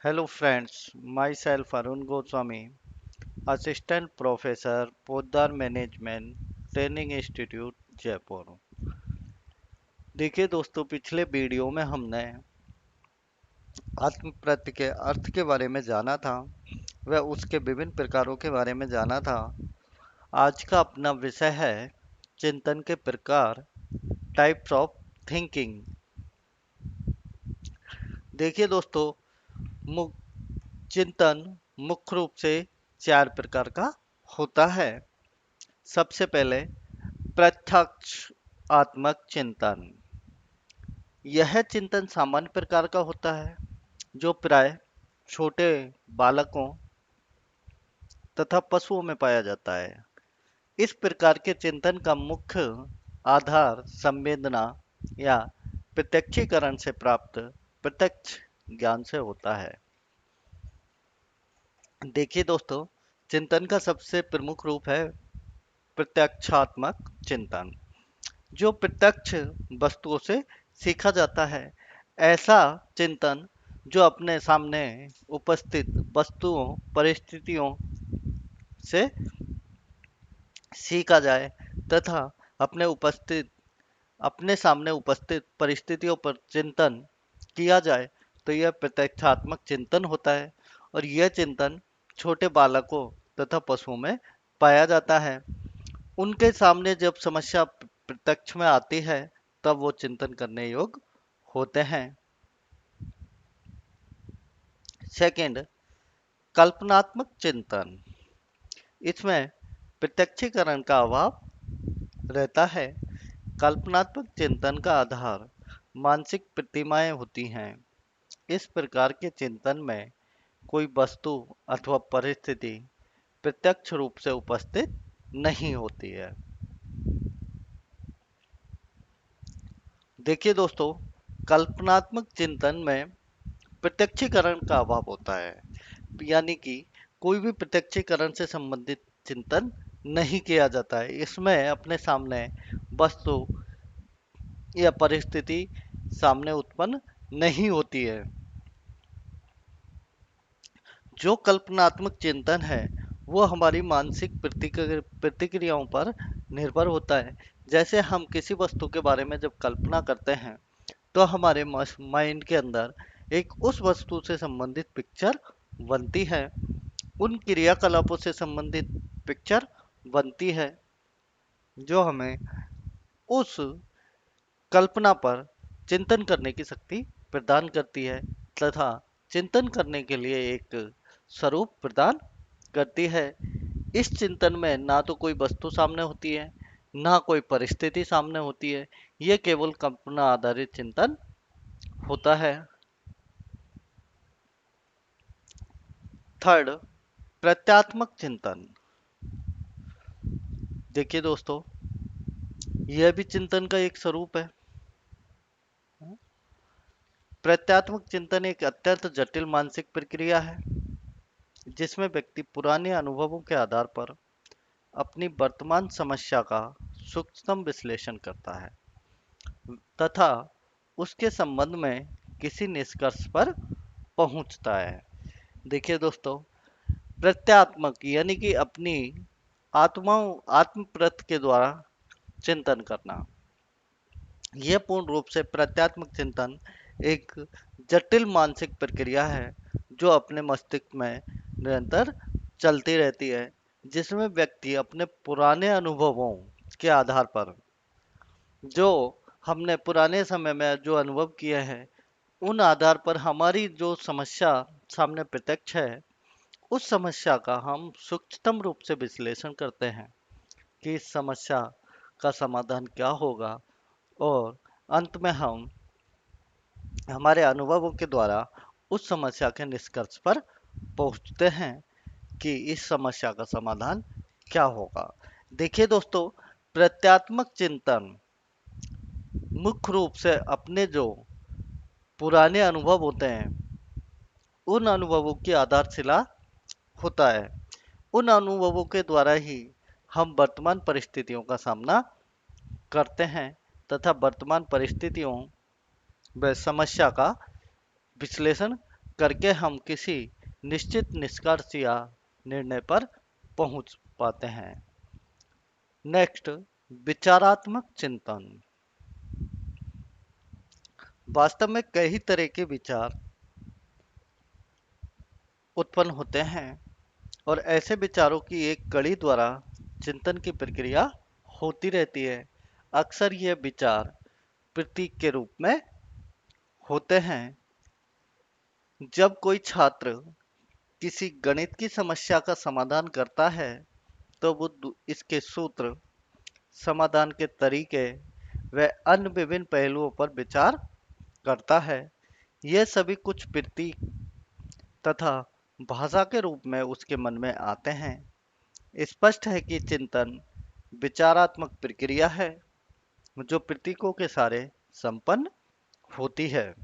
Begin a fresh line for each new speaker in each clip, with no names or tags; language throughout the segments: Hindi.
Hello friends, myself Arun Goswami, Assistant Professor, Poddar Management, Training Institute, Jaipur. देखिए दोस्तों, पिछले वीडियो में हमने आत्म प्रत्यय के अर्थ के बारे में जाना था, व उसके विभिन्न प्रकारों के बारे में जाना था। आज का अपना विषय है चिंतन के प्रकार, टाइप्स ऑफ थिंकिंग। देखिए दोस्तों, मु- चिंतन मुख्य रूप से चार प्रकार का होता है। सबसे पहले प्रत्यक्ष आत्मक चिंतन। यह चिंतन सामान्य प्रकार का होता है जो प्राय छोटे बालकों तथा पशुओं में पाया जाता है। इस प्रकार के चिंतन का मुख्य आधार संवेदना या प्रत्यक्षीकरण से प्राप्त प्रत्यक्ष ज्ञान से होता है। देखिए दोस्तों, चिंतन का सबसे प्रमुख रूप है प्रत्यक्षात्मक चिंतन, जो प्रत्यक्ष वस्तुओं से सीखा जाता है। ऐसा चिंतन जो अपने सामने उपस्थित वस्तुओं परिस्थितियों से सीखा जाए तथा अपने सामने उपस्थित परिस्थितियों पर चिंतन किया जाए, तो यह प्रत्यक्षात्मक चिंतन होता है। और यह चिंतन छोटे बालकों तथा पशुओं में पाया जाता है। उनके सामने जब समस्या प्रत्यक्ष में आती है, तब वो चिंतन करने योग्य होते हैं। सेकंड, कल्पनात्मक चिंतन। इसमें प्रत्यक्षीकरण का अभाव रहता है। कल्पनात्मक चिंतन का आधार मानसिक प्रतिमाएं होती हैं। इस प्रकार के चिंतन में कोई वस्तु अथवा परिस्थिति प्रत्यक्ष रूप से उपस्थित नहीं होती है। देखिए दोस्तों, कल्पनात्मक चिंतन में प्रत्यक्षीकरण का अभाव होता है, यानी कि कोई भी प्रत्यक्षीकरण से संबंधित चिंतन नहीं किया जाता है। इसमें अपने सामने वस्तु या परिस्थिति सामने उत्पन्न नहीं होती है। जो कल्पनात्मक चिंतन है वो हमारी मानसिक प्रतिक्रियाओं पर निर्भर होता है। जैसे हम किसी वस्तु के बारे में जब कल्पना करते हैं, तो हमारे माइंड के अंदर एक उस वस्तु से संबंधित पिक्चर बनती है, उन क्रियाकलापों से संबंधित पिक्चर बनती है, जो हमें उस कल्पना पर चिंतन करने की शक्ति प्रदान करती है तथा चिंतन करने के लिए एक स्वरूप प्रदान करती है। इस चिंतन में ना तो कोई वस्तु सामने होती है, ना कोई परिस्थिति सामने होती है। यह केवल कल्पना आधारित चिंतन होता है। थर्ड, प्रत्यात्मक चिंतन। देखिए दोस्तों, यह भी चिंतन का एक स्वरूप है। प्रत्यात्मक चिंतन एक अत्यंत जटिल मानसिक प्रक्रिया है, जिसमें व्यक्ति पुराने अनुभवों के आधार पर अपनी वर्तमान समस्या का सूक्ष्म विश्लेषण करता है तथा उसके संबंध में किसी निष्कर्ष पर पहुंचता है। देखिए दोस्तों, प्रत्यात्मक यानी कि अपनी आत्मप्रत के द्वारा चिंतन करना। यह पूर्ण रूप से प्रत्यात्मक चिंतन एक जटिल मानसिक प्रक्रिया है जो अपने मस्तिष्क में निरंतर चलती रहती है, जिसमें व्यक्ति अपने पुराने अनुभवों के आधार पर, जो हमने पुराने समय में जो अनुभव किए हैं, उन आधार पर हमारी जो समस्या सामने प्रत्यक्ष है, उस समस्या का हम सूक्ष्मतम रूप से विश्लेषण करते हैं कि इस समस्या का समाधान क्या होगा। और अंत में हम हमारे अनुभवों के द्वारा उस समस्या के निष्कर्ष पर पहुंचते हैं कि इस समस्या का समाधान क्या होगा। देखिए दोस्तों, प्रत्यात्मक चिंतन मुख्य रूप से अपने जो पुराने अनुभव होते हैं, उन अनुभवों की आधारशिला होता है। उन अनुभवों के द्वारा ही हम वर्तमान परिस्थितियों का सामना करते हैं तथा वर्तमान परिस्थितियों व समस्या का विश्लेषण करके हम किसी निश्चित निष्कर्ष या निर्णय पर पहुंच पाते हैं। नेक्स्ट, विचारात्मक चिंतन। वास्तव में कई तरह के विचार उत्पन्न होते हैं और ऐसे विचारों की एक कड़ी द्वारा चिंतन की प्रक्रिया होती रहती है। अक्सर ये विचार प्रतीक के रूप में होते हैं। जब कोई छात्र किसी गणित की समस्या का समाधान करता है तो वो इसके सूत्र, समाधान के तरीके व अन्य विभिन्न पहलुओं पर विचार करता है। ये सभी कुछ प्रतीक तथा भाषा के रूप में उसके मन में आते हैं। स्पष्ट है कि चिंतन विचारात्मक प्रक्रिया है जो प्रतीकों के सारे संपन्न होती है।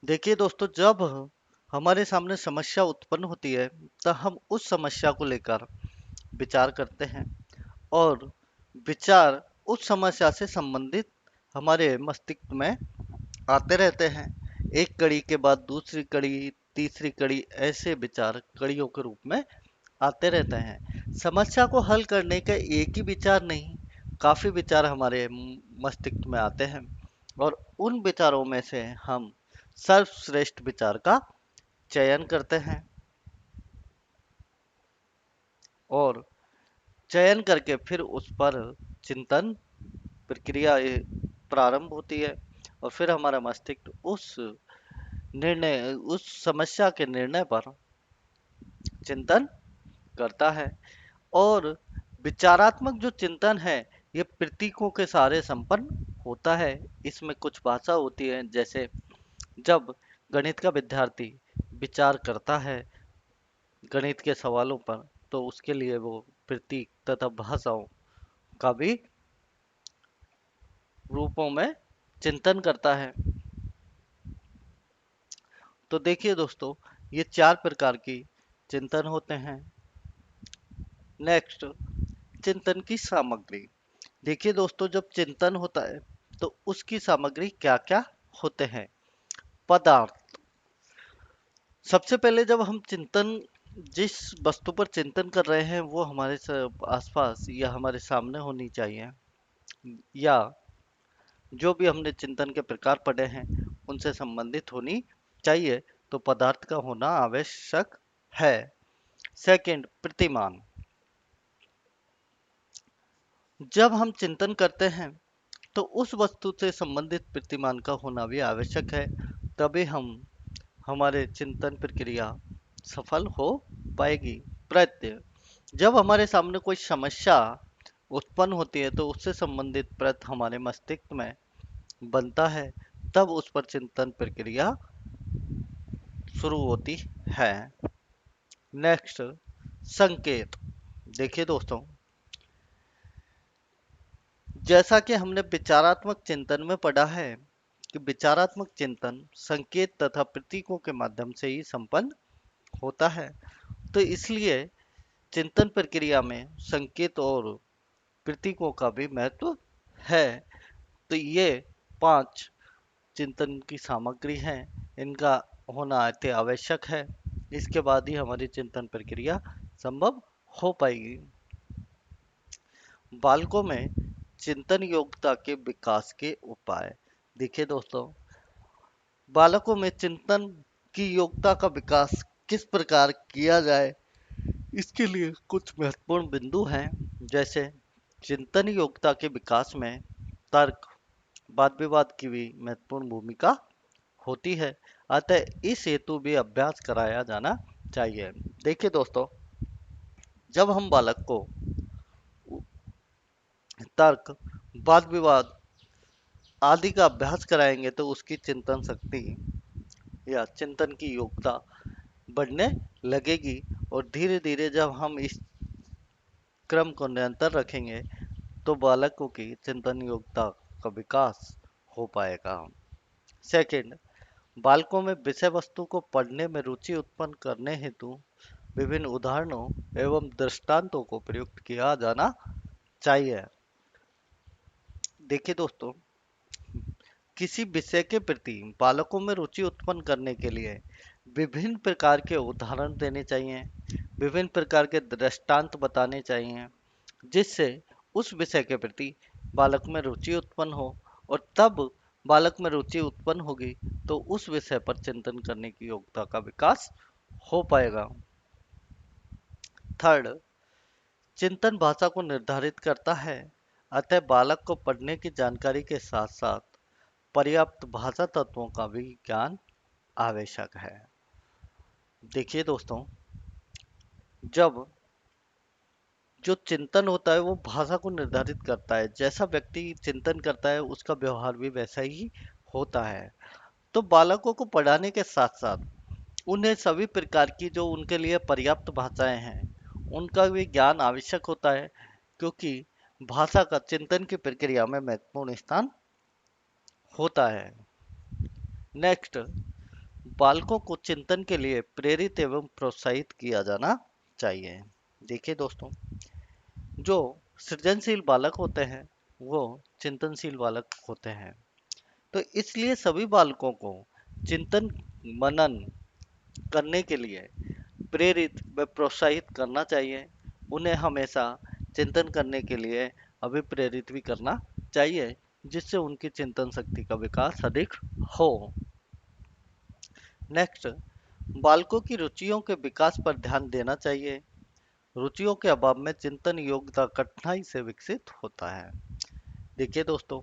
देखिए दोस्तों, जब हमारे सामने समस्या उत्पन्न होती है तो हम उस समस्या को लेकर विचार करते हैं और विचार उस समस्या से संबंधित हमारे मस्तिष्क में आते रहते हैं। एक कड़ी के बाद दूसरी कड़ी, तीसरी कड़ी, ऐसे विचार कड़ियों के रूप में आते रहते हैं। समस्या को हल करने का एक ही विचार नहीं, काफी विचार हमारे मस्तिष्क में आते हैं और उन विचारों में से हम सर्वश्रेष्ठ विचार का चयन करते हैं और चयन करके फिर उस पर चिंतन प्रक्रिया प्रारंभ होती है और फिर हमारा मस्तिष्क उस समस्या के निर्णय पर चिंतन करता है। और विचारात्मक जो चिंतन है ये प्रतीकों के सहारे संपन्न होता है। इसमें कुछ भाषा होती है, जैसे जब गणित का विद्यार्थी विचार करता है गणित के सवालों पर तो उसके लिए वो प्रतीक तथा भाषाओं का भी रूपों में चिंतन करता है। तो देखिए दोस्तों, ये 4 प्रकार की चिंतन होते हैं। नेक्स्ट, चिंतन की सामग्री। देखिए दोस्तों, जब चिंतन होता है तो उसकी सामग्री क्या क्या होते हैं। पदार्थ। सबसे पहले जब हम चिंतन जिस वस्तु पर चिंतन कर रहे हैं वो हमारे आसपास या हमारे सामने होनी चाहिए, या जो भी हमने चिंतन के प्रकार पढ़े हैं उनसे संबंधित होनी चाहिए, तो पदार्थ का होना आवश्यक है। सेकंड, प्रतिमान। जब हम चिंतन करते हैं तो उस वस्तु से संबंधित प्रतिमान का होना भी आवश्यक है, तभी हम हमारे चिंतन प्रक्रिया सफल हो पाएगी। प्रत्यय। जब हमारे सामने कोई समस्या उत्पन्न होती है तो उससे संबंधित प्रत्यय हमारे मस्तिष्क में बनता है, तब उस पर चिंतन प्रक्रिया शुरू होती है। नेक्स्ट, संकेत। देखिए दोस्तों, जैसा कि हमने विचारात्मक चिंतन में पढ़ा है कि विचारात्मक चिंतन संकेत तथा प्रतीकों के माध्यम से ही संपन्न होता है, तो इसलिए चिंतन प्रक्रिया में संकेत और प्रतीकों का भी महत्व है। तो ये 5 चिंतन की सामग्री है, इनका होना अति आवश्यक है। इसके बाद ही हमारी चिंतन प्रक्रिया संभव हो पाएगी। बालकों में चिंतन योग्यता के विकास के उपाय। देखिए दोस्तों, बालकों में चिंतन की योग्यता का विकास किस प्रकार किया जाए, इसके लिए कुछ महत्वपूर्ण बिंदु हैं। जैसे चिंतन योग्यता के विकास में तर्क, वाद विवाद की भी महत्वपूर्ण भूमिका होती है, अतः इस हेतु भी अभ्यास कराया जाना चाहिए। देखिए दोस्तों, जब हम बालक को तर्क, वाद विवाद आदि का अभ्यास कराएंगे तो उसकी चिंतन शक्ति या चिंतन की योग्यता बढ़ने लगेगी और धीरे धीरे जब हम इस क्रम को निरंतर रखेंगे तो बालकों की चिंतन योग्यता का विकास हो पाएगा। सेकंड, बालकों में विषय वस्तु को पढ़ने में रुचि उत्पन्न करने हेतु विभिन्न उदाहरणों एवं दृष्टांतों को प्रयुक्त किया जाना चाहिए। देखिए दोस्तों, किसी विषय के प्रति बालकों में रुचि उत्पन्न करने के लिए विभिन्न प्रकार के उदाहरण देने चाहिए, विभिन्न प्रकार के दृष्टांत बताने चाहिए, जिससे उस विषय के प्रति बालक में रुचि उत्पन्न हो। और तब बालक में रुचि उत्पन्न होगी तो उस विषय पर चिंतन करने की योग्यता का विकास हो पाएगा। थर्ड, चिंतन भाषा को निर्धारित करता है, अतः बालक को पढ़ने की जानकारी के साथ साथ पर्याप्त भाषा तत्वों का भी ज्ञान आवश्यक है। देखिए दोस्तों, जब जो चिंतन होता है वो भाषा को निर्धारित करता है। जैसा व्यक्ति चिंतन करता है उसका व्यवहार भी वैसा ही होता है। तो बालकों को पढ़ाने के साथ साथ उन्हें सभी प्रकार की जो उनके लिए पर्याप्त भाषाएं हैं उनका भी ज्ञान आवश्यक होता है, क्योंकि भाषा का चिंतन की प्रक्रिया में महत्वपूर्ण स्थान होता है। नेक्स्ट, बालकों को चिंतन के लिए प्रेरित एवं प्रोत्साहित किया जाना चाहिए। देखिए दोस्तों, जो सृजनशील बालक होते हैं वो चिंतनशील बालक होते हैं। तो इसलिए सभी बालकों को चिंतन मनन करने के लिए प्रेरित व प्रोत्साहित करना चाहिए। उन्हें हमेशा चिंतन करने के लिए अभिप्रेरित भी करना चाहिए, जिससे उनकी चिंतन शक्ति का विकास अधिक हो। नेक्स्ट, बालकों की रुचियों के विकास पर ध्यान देना चाहिए। रुचियों के अभाव में चिंतन योग्यता कठिनाई से विकसित होता है। देखिए दोस्तों,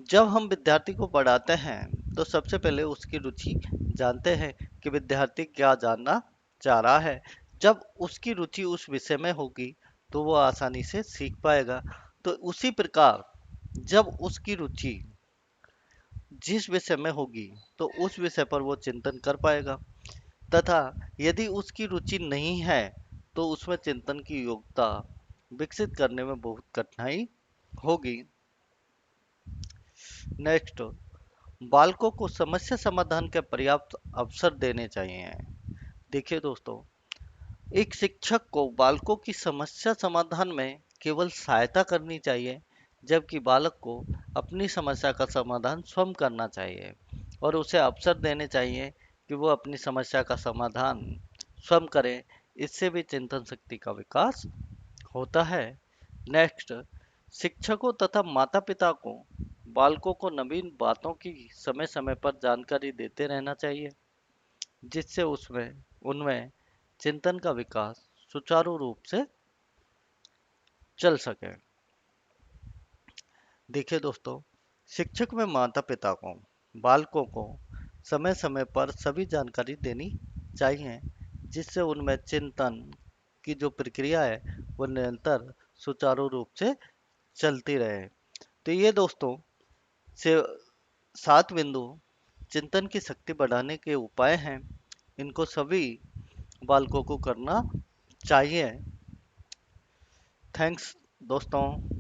जब हम विद्यार्थी को पढ़ाते हैं तो सबसे पहले उसकी रुचि जानते हैं कि विद्यार्थी क्या जानना चाह रहा है। जब उसकी रुचि उस विषय में होगी तो वो आसानी से सीख पाएगा। तो उसी प्रकार जब उसकी रुचि जिस विषय में होगी तो उस विषय पर वो चिंतन कर पाएगा, तथा यदि उसकी रुचि नहीं है तो उसमें चिंतन की योग्यता विकसित करने में बहुत कठिनाई होगी। नेक्स्ट, बालकों को समस्या समाधान के पर्याप्त अवसर देने चाहिए। देखिए दोस्तों, एक शिक्षक को बालकों की समस्या समाधान में केवल सहायता करनी चाहिए, जबकि बालक को अपनी समस्या का समाधान स्वयं करना चाहिए और उसे अवसर देने चाहिए कि वो अपनी समस्या का समाधान स्वयं करे। इससे भी चिंतन शक्ति का विकास होता है। नेक्स्ट, शिक्षकों तथा माता पिता को बालकों को नवीन बातों की समय समय पर जानकारी देते रहना चाहिए, जिससे उसमें उनमें चिंतन का विकास सुचारू रूप से चल सके। देखिए दोस्तों, शिक्षक व माता पिता को बालकों को समय समय पर सभी जानकारी देनी चाहिए, जिससे उनमें चिंतन की जो प्रक्रिया है वो निरंतर सुचारू रूप से चलती रहे। तो ये दोस्तों से 7 बिंदु चिंतन की शक्ति बढ़ाने के उपाय हैं। इनको सभी बालकों को करना चाहिए। थैंक्स दोस्तों।